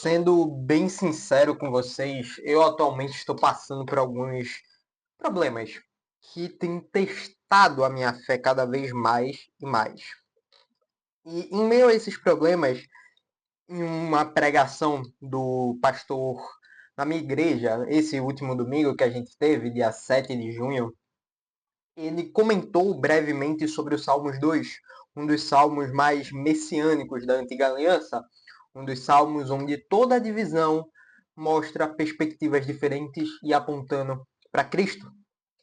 Sendo bem sincero com vocês, eu atualmente estou passando por alguns problemas que têm testado a minha fé cada vez mais e mais. E em meio a esses problemas, em uma pregação do pastor na minha igreja, esse último domingo que a gente teve, dia 7 de junho, ele comentou brevemente sobre o Salmos 2, um dos salmos mais messiânicos da Antiga Aliança, um dos salmos onde toda a divisão mostra perspectivas diferentes e apontando para Cristo.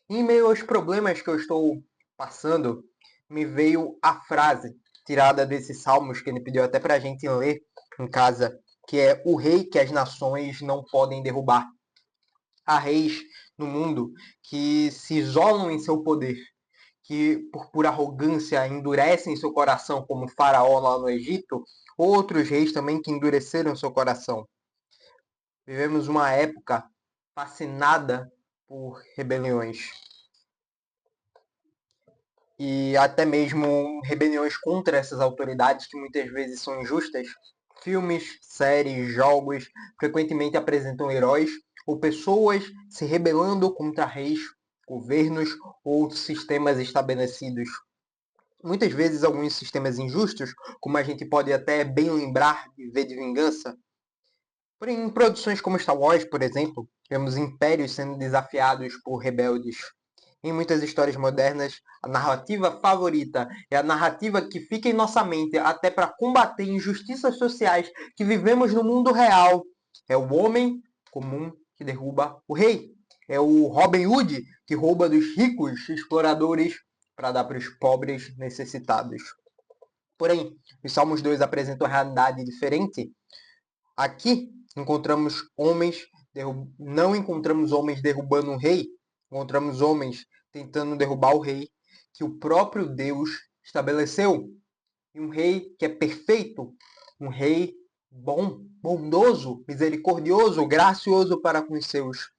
E em meio aos problemas que eu estou passando, me veio a frase tirada desses salmos que ele pediu até para a gente ler em casa, que é: o rei que as nações não podem derrubar. Há reis no mundo que se isolam em seu poder, que por arrogância endurecem seu coração, como o faraó lá no Egito, outros reis também que endureceram seu coração. Vivemos uma época fascinada por rebeliões. E até mesmo rebeliões contra essas autoridades que muitas vezes são injustas. Filmes, séries, jogos frequentemente apresentam heróis ou pessoas se rebelando contra reis, governos ou sistemas estabelecidos. Muitas vezes alguns sistemas injustos, como a gente pode até bem lembrar de V de Vingança. Porém, em produções como Star Wars, por exemplo, vemos impérios sendo desafiados por rebeldes. Em muitas histórias modernas, a narrativa favorita é a narrativa que fica em nossa mente até para combater injustiças sociais que vivemos no mundo real. É o homem comum que derruba o rei. É o Robin Hood que rouba dos ricos exploradores para dar para os pobres necessitados. Porém, os Salmos 2 apresentam uma realidade diferente. Aqui não encontramos homens derrubando um rei, encontramos homens tentando derrubar o rei que o próprio Deus estabeleceu. E um rei que é perfeito, um rei bom, bondoso, misericordioso, gracioso para com os seus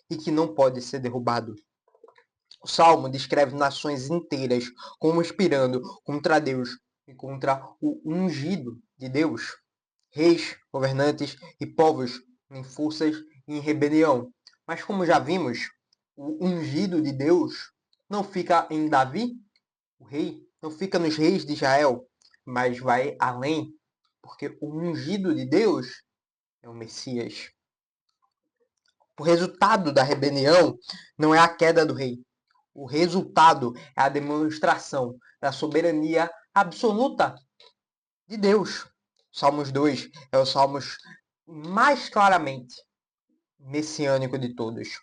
e que não pode ser derrubado. O Salmo descreve nações inteiras conspirando contra Deus e contra o ungido de Deus. Reis, governantes e povos em forças e em rebelião. Mas como já vimos, o ungido de Deus não fica em Davi, o rei, não fica nos reis de Israel, mas vai além, porque o ungido de Deus é o Messias. O resultado da rebelião não é a queda do rei. O resultado é a demonstração da soberania absoluta de Deus. Salmos 2 é o Salmos mais claramente messiânico de todos.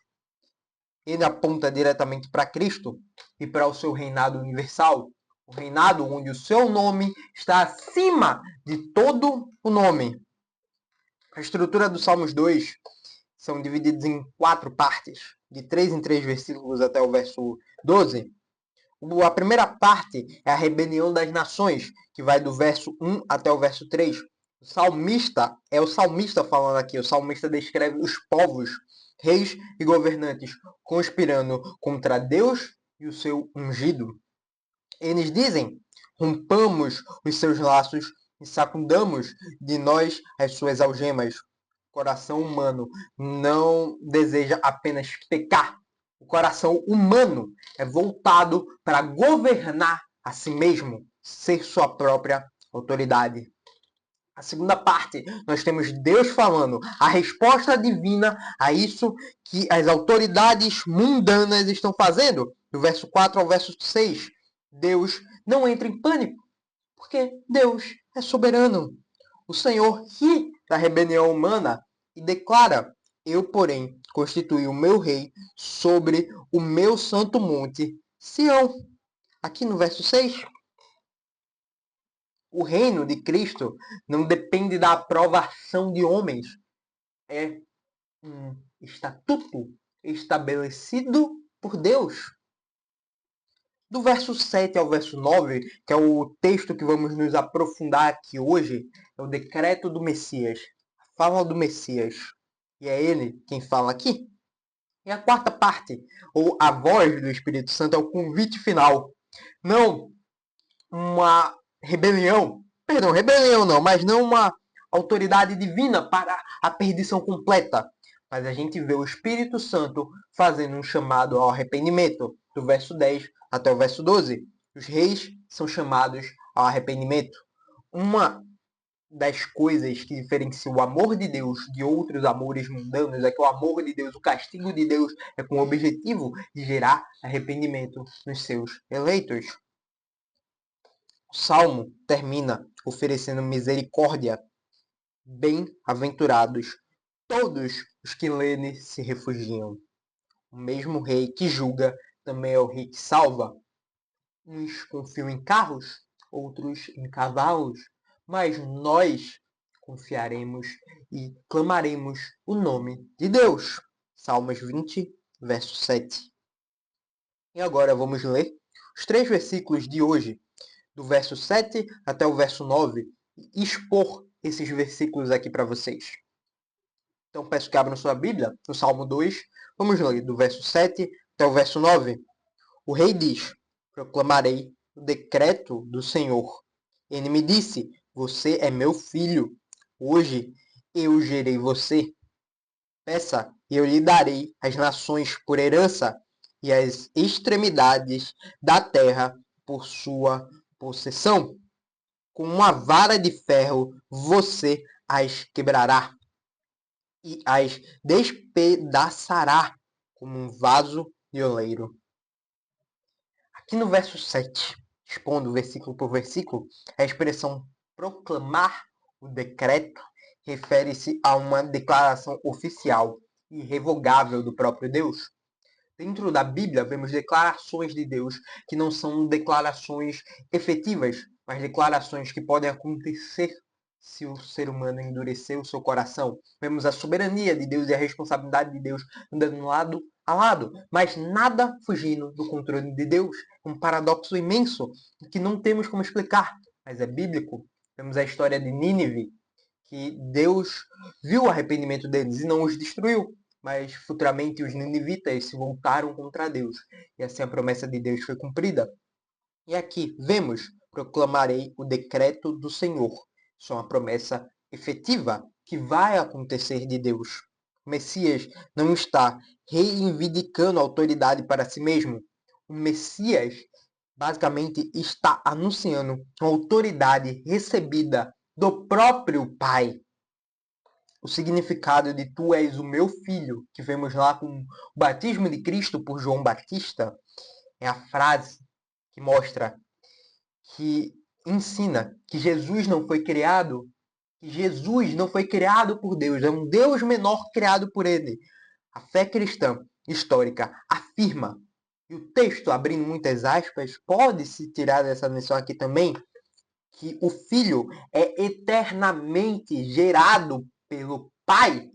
Ele aponta diretamente para Cristo e para o seu reinado universal. O reinado onde o seu nome está acima de todo o nome. A estrutura dos Salmos 2 são divididos em 4 partes, de 3 em 3 versículos até o verso 12. A primeira parte é a rebelião das nações, que vai do verso 1 até o verso 3. O salmista falando aqui. O salmista descreve os povos, reis e governantes conspirando contra Deus e o seu ungido. Eles dizem: rompamos os seus laços e sacudamos de nós as suas algemas. O coração humano não deseja apenas pecar. O coração humano é voltado para governar a si mesmo, ser sua própria autoridade. A segunda parte, nós temos Deus falando a resposta divina a isso que as autoridades mundanas estão fazendo. Do verso 4 ao verso 6, Deus não entra em pânico, porque Deus é soberano. O Senhor ri da rebelião humana e declara: eu, porém, constituí o meu rei sobre o meu santo monte, Sião. Aqui no verso 6, o reino de Cristo não depende da aprovação de homens. É um estatuto estabelecido por Deus. Do verso 7 ao verso 9, que é o texto que vamos nos aprofundar aqui hoje, é o decreto do Messias. A fala do Messias. E é ele quem fala aqui. E a quarta parte, ou a voz do Espírito Santo, é o convite final. Não uma rebelião não, mas não autoridade divina para a perdição completa. Mas a gente vê o Espírito Santo fazendo um chamado ao arrependimento, do verso 10 até o verso 12. Os reis são chamados ao arrependimento. Uma das coisas que diferencia o amor de Deus de outros amores mundanos é que o amor de Deus, o castigo de Deus, é com o objetivo de gerar arrependimento nos seus eleitos. O Salmo termina oferecendo misericórdia. Bem-aventurados todos os que nele se refugiam. O mesmo rei que julga também é o rei que salva. Uns confiam em carros, outros em cavalos, mas nós confiaremos e clamaremos o nome de Deus. Salmos 20, verso 7. E agora vamos ler os 3 versículos de hoje, do verso 7 até o verso 9, e expor esses versículos aqui para vocês. Então peço que abram sua Bíblia, no Salmo 2, vamos ler do verso 7 até o verso 9. O rei diz: proclamarei o decreto do Senhor. Ele me disse: você é meu filho. Hoje eu gerei você. Peça e eu lhe darei as nações por herança e as extremidades da terra por sua possessão. Com uma vara de ferro você as quebrará e as despedaçará como um vaso de oleiro. Aqui no verso 7, expondo versículo por versículo, a expressão proclamar o decreto refere-se a uma declaração oficial e irrevogável do próprio Deus. Dentro da Bíblia, vemos declarações de Deus que não são declarações efetivas, mas declarações que podem acontecer se o ser humano endurecer o seu coração. Vemos a soberania de Deus e a responsabilidade de Deus andando lado a lado, mas nada fugindo do controle de Deus. Um paradoxo imenso que não temos como explicar, mas é bíblico. Vemos a história de Nínive, que Deus viu o arrependimento deles e não os destruiu, mas futuramente os ninivitas se voltaram contra Deus, e assim a promessa de Deus foi cumprida. E aqui vemos: proclamarei o decreto do Senhor. Isso é uma promessa efetiva que vai acontecer de Deus. O Messias não está reivindicando autoridade para si mesmo. O Messias basicamente está anunciando a autoridade recebida do próprio Pai. O significado de tu és o meu filho, que vemos lá com o batismo de Cristo por João Batista, é a frase que mostra, que ensina que Jesus não foi criado, por Deus, é um Deus menor criado por ele. A fé cristã histórica afirma, e o texto, abrindo muitas aspas, pode-se tirar dessa lição aqui também, que o Filho é eternamente gerado pelo Pai.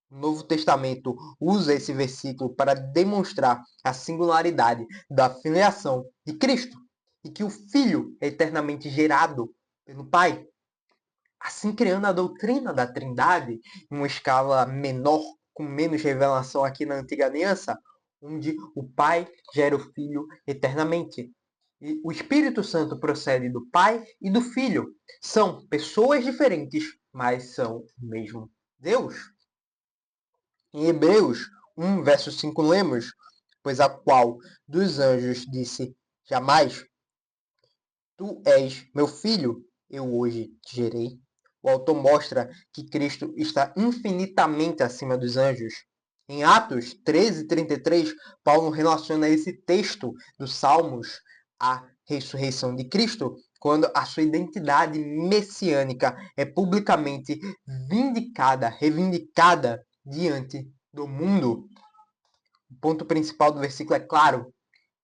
O Novo Testamento usa esse versículo para demonstrar a singularidade da filiação de Cristo e que o Filho é eternamente gerado pelo Pai, assim criando a doutrina da Trindade em uma escala menor, com menos revelação aqui na Antiga Aliança, onde o Pai gera o Filho eternamente. E o Espírito Santo procede do Pai e do Filho. São pessoas diferentes, mas são o mesmo Deus. Em Hebreus 1, verso 5, lemos: pois a qual dos anjos disse jamais: tu és meu filho, eu hoje te gerei. O autor mostra que Cristo está infinitamente acima dos anjos. Em Atos 13:33, Paulo relaciona esse texto dos Salmos à ressurreição de Cristo, quando a sua identidade messiânica é publicamente reivindicada diante do mundo. O ponto principal do versículo é claro: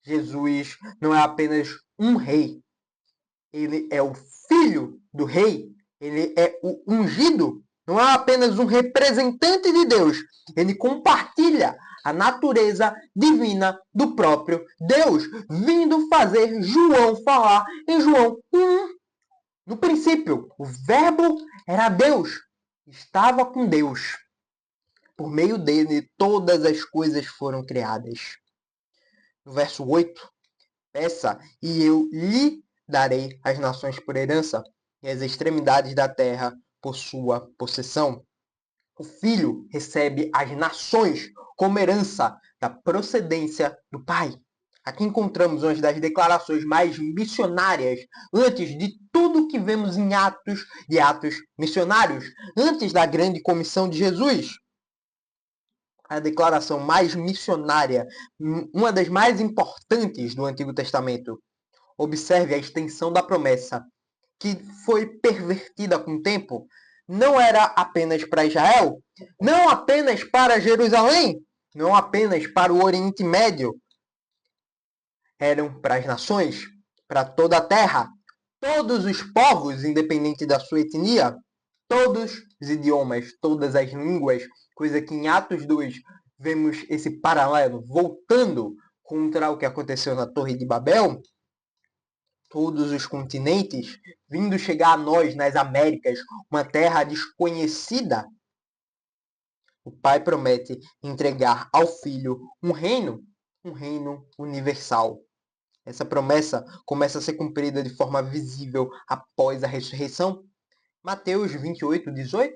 Jesus não é apenas um rei, ele é o filho do rei, ele é o ungido, não é apenas um representante de Deus, ele compartilha a natureza divina do próprio Deus, vindo fazer João falar em João 1. No princípio, o verbo era Deus, estava com Deus. Por meio dele, todas as coisas foram criadas. No verso 8, peça e eu lhe darei as nações por herança. e as extremidades da terra por sua possessão. O Filho recebe as nações como herança da procedência do Pai. Aqui encontramos uma das declarações mais missionárias antes de tudo que vemos em Atos e Atos missionários, antes da grande comissão de Jesus. A declaração mais missionária, uma das mais importantes do Antigo Testamento. Observe a extensão da promessa, que foi pervertida com o tempo. Não era apenas para Israel, não apenas para Jerusalém, não apenas para o Oriente Médio. Eram para as nações, para toda a terra, todos os povos, independente da sua etnia, todos os idiomas, todas as línguas, coisa que em Atos 2 vemos esse paralelo voltando contra o que aconteceu na Torre de Babel. Todos os continentes, vindo chegar a nós nas Américas, uma terra desconhecida. O Pai promete entregar ao Filho um reino universal. Essa promessa começa a ser cumprida de forma visível após a ressurreição. Mateus 28, 18.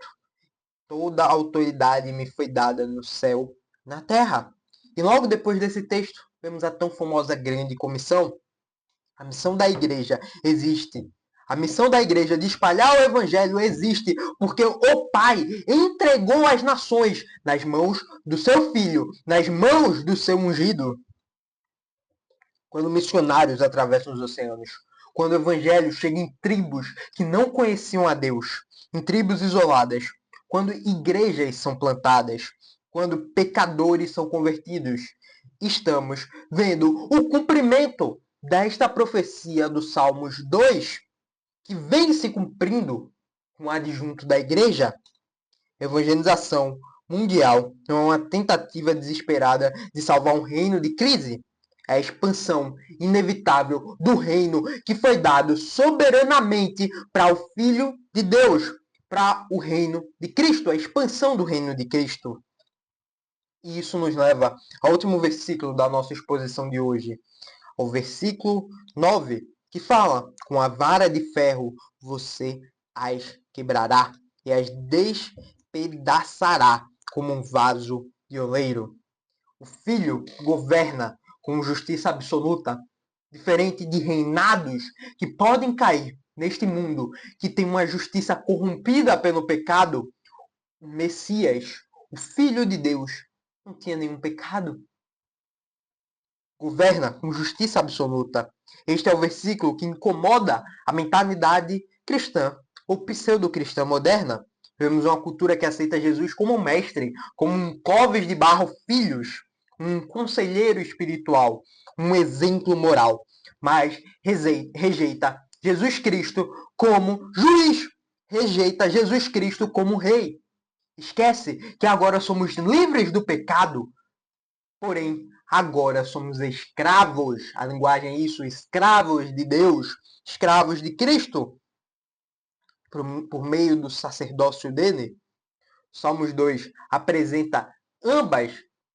Toda a autoridade me foi dada no céu, na terra. E logo depois desse texto, vemos a tão famosa grande comissão. A missão da igreja existe. A missão da igreja de espalhar o evangelho existe porque o Pai entregou as nações nas mãos do seu Filho, nas mãos do seu ungido. Quando missionários atravessam os oceanos, quando o evangelho chega em tribos que não conheciam a Deus, em tribos isoladas, quando igrejas são plantadas, quando pecadores são convertidos, estamos vendo o cumprimento desta profecia do Salmos 2, que vem se cumprindo com o adjunto da igreja. Evangelização mundial não é uma tentativa desesperada de salvar um reino de crise. É a expansão inevitável do reino que foi dado soberanamente para o Filho de Deus, para o reino de Cristo, a expansão do reino de Cristo. E isso nos leva ao último versículo da nossa exposição de hoje, o versículo 9, que fala: com a vara de ferro você as quebrará e as despedaçará como um vaso de oleiro. O Filho governa com justiça absoluta, diferente de reinados que podem cair neste mundo que tem uma justiça corrompida pelo pecado. O Messias, o Filho de Deus, não tinha nenhum pecado. Governa com justiça absoluta. Este é o versículo que incomoda a mentalidade cristã ou pseudo-cristã moderna. Vemos uma cultura que aceita Jesus como um mestre, como um Clóvis de Barro Filhos, um conselheiro espiritual, um exemplo moral, mas rejeita Jesus Cristo como juiz, rejeita Jesus Cristo como rei. Esquece que agora somos livres do pecado, porém agora somos escravos, a linguagem é isso, escravos de Deus, escravos de Cristo, por meio do sacerdócio dele. Salmos 2 apresenta ambas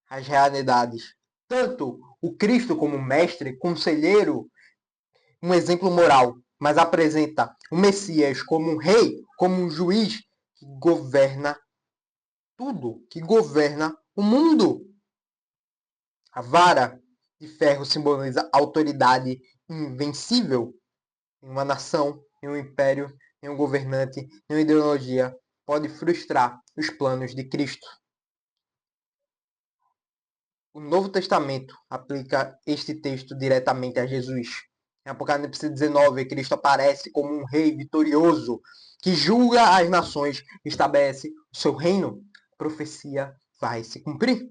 as realidades, tanto o Cristo como mestre, conselheiro, um exemplo moral, mas apresenta o Messias como um rei, como um juiz que governa tudo, que governa o mundo. A vara de ferro simboliza autoridade invencível em uma nação, em um império, em um governante, em uma ideologia, pode frustrar os planos de Cristo. O Novo Testamento aplica este texto diretamente a Jesus. Em Apocalipse 19, Cristo aparece como um rei vitorioso que julga as nações e estabelece o seu reino. A profecia vai se cumprir.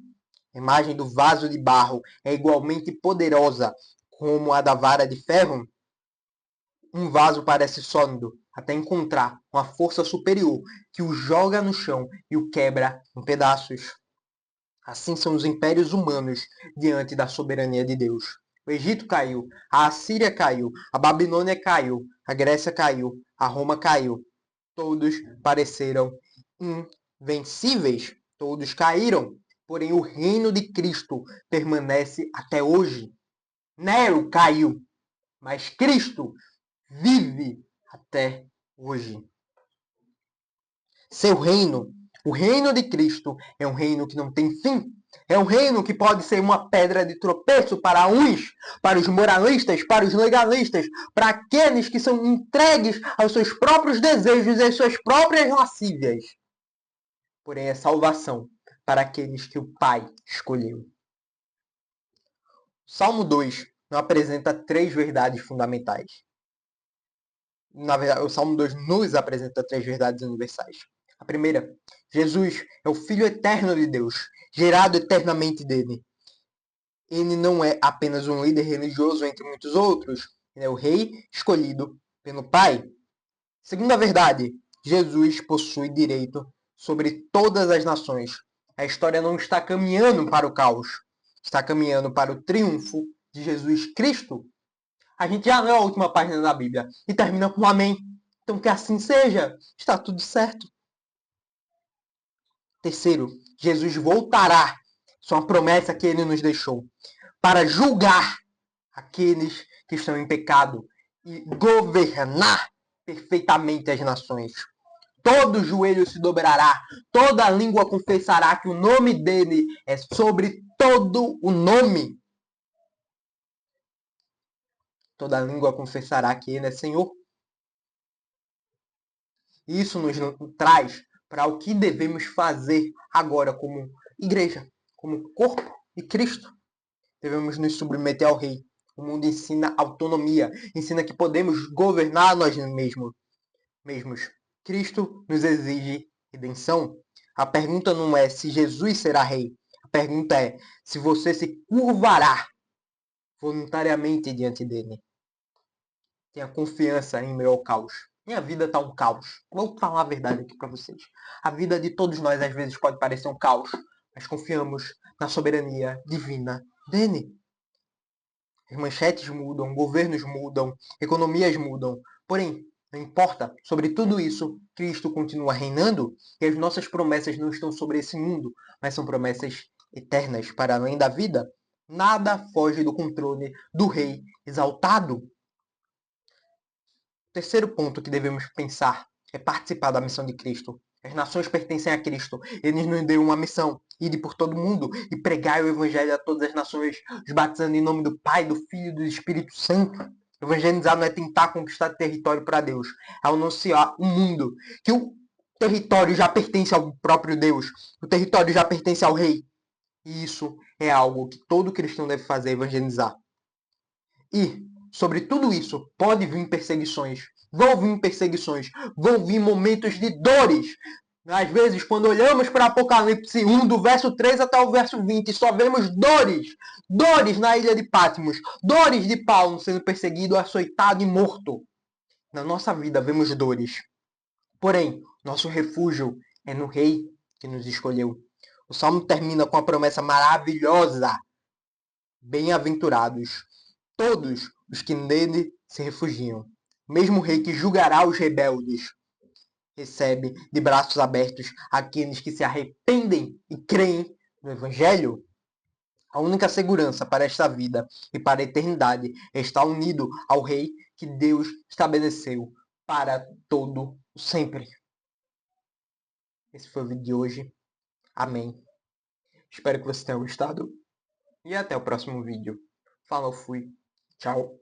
A imagem do vaso de barro é igualmente poderosa como a da vara de ferro. Um vaso parece sólido até encontrar uma força superior que o joga no chão e o quebra em pedaços. Assim são os impérios humanos diante da soberania de Deus. O Egito caiu, a Assíria caiu, a Babilônia caiu, a Grécia caiu, a Roma caiu. Todos pareceram invencíveis, todos caíram. Porém, o reino de Cristo permanece até hoje. Nero caiu, mas Cristo vive até hoje. Seu reino, o reino de Cristo, é um reino que não tem fim. É um reino que pode ser uma pedra de tropeço para uns, para os moralistas, para os legalistas, para aqueles que são entregues aos seus próprios desejos e às suas próprias lascívias. Porém, é salvação para aqueles que o Pai escolheu. O Salmo 2 não apresenta 3 verdades fundamentais. Na verdade, o Salmo 2 nos apresenta 3 verdades universais. A primeira, Jesus é o Filho eterno de Deus, gerado eternamente dele. Ele não é apenas um líder religioso entre muitos outros, ele é o rei escolhido pelo Pai. Segunda verdade, Jesus possui direito sobre todas as nações. A história não está caminhando para o caos, está caminhando para o triunfo de Jesus Cristo. A gente já leu a última página da Bíblia e termina com um amém. Então que assim seja, está tudo certo. Terceiro, Jesus voltará. Isso é uma promessa que ele nos deixou para julgar aqueles que estão em pecado e governar perfeitamente as nações. Todo joelho se dobrará, toda língua confessará que o nome dele é sobre todo o nome. Toda língua confessará que ele é Senhor. Isso nos traz para o que devemos fazer agora como igreja, como corpo de Cristo. Devemos nos submeter ao Rei. O mundo ensina autonomia, ensina que podemos governar nós mesmos. Cristo nos exige redenção. A pergunta não é se Jesus será rei. A pergunta é se você se curvará voluntariamente diante dele. Tenha confiança em meio ao caos. Minha vida está um caos. Vou falar a verdade aqui para vocês. A vida de todos nós às vezes pode parecer um caos, mas confiamos na soberania divina dele. As manchetes mudam, governos mudam, economias mudam. Porém, não importa, sobre tudo isso, Cristo continua reinando e as nossas promessas não estão sobre esse mundo, mas são promessas eternas para além da vida. Nada foge do controle do Rei exaltado. O terceiro ponto que devemos pensar é participar da missão de Cristo. As nações pertencem a Cristo. Ele nos deu uma missão: ir por todo mundo e pregar o Evangelho a todas as nações, os batizando em nome do Pai, do Filho e do Espírito Santo. Evangelizar não é tentar conquistar território para Deus, é anunciar o mundo que o território já pertence ao próprio Deus, o território já pertence ao Rei. E isso é algo que todo cristão deve fazer, evangelizar. E sobre tudo isso pode vir perseguições, vão vir momentos de dores. Às vezes, quando olhamos para Apocalipse 1, do verso 3 até o verso 20, só vemos dores na ilha de Patmos, dores de Paulo sendo perseguido, açoitado e morto. Na nossa vida vemos dores. Porém, nosso refúgio é no Rei que nos escolheu. O Salmo termina com a promessa maravilhosa: bem-aventurados todos os que nele se refugiam. Mesmo o Rei que julgará os rebeldes recebe de braços abertos aqueles que se arrependem e creem no Evangelho. A única segurança para esta vida e para a eternidade é estar unido ao Rei que Deus estabeleceu para todo sempre. Esse foi o vídeo de hoje. Amém. Espero que você tenha gostado. E até o próximo vídeo. Falou, fui. Tchau.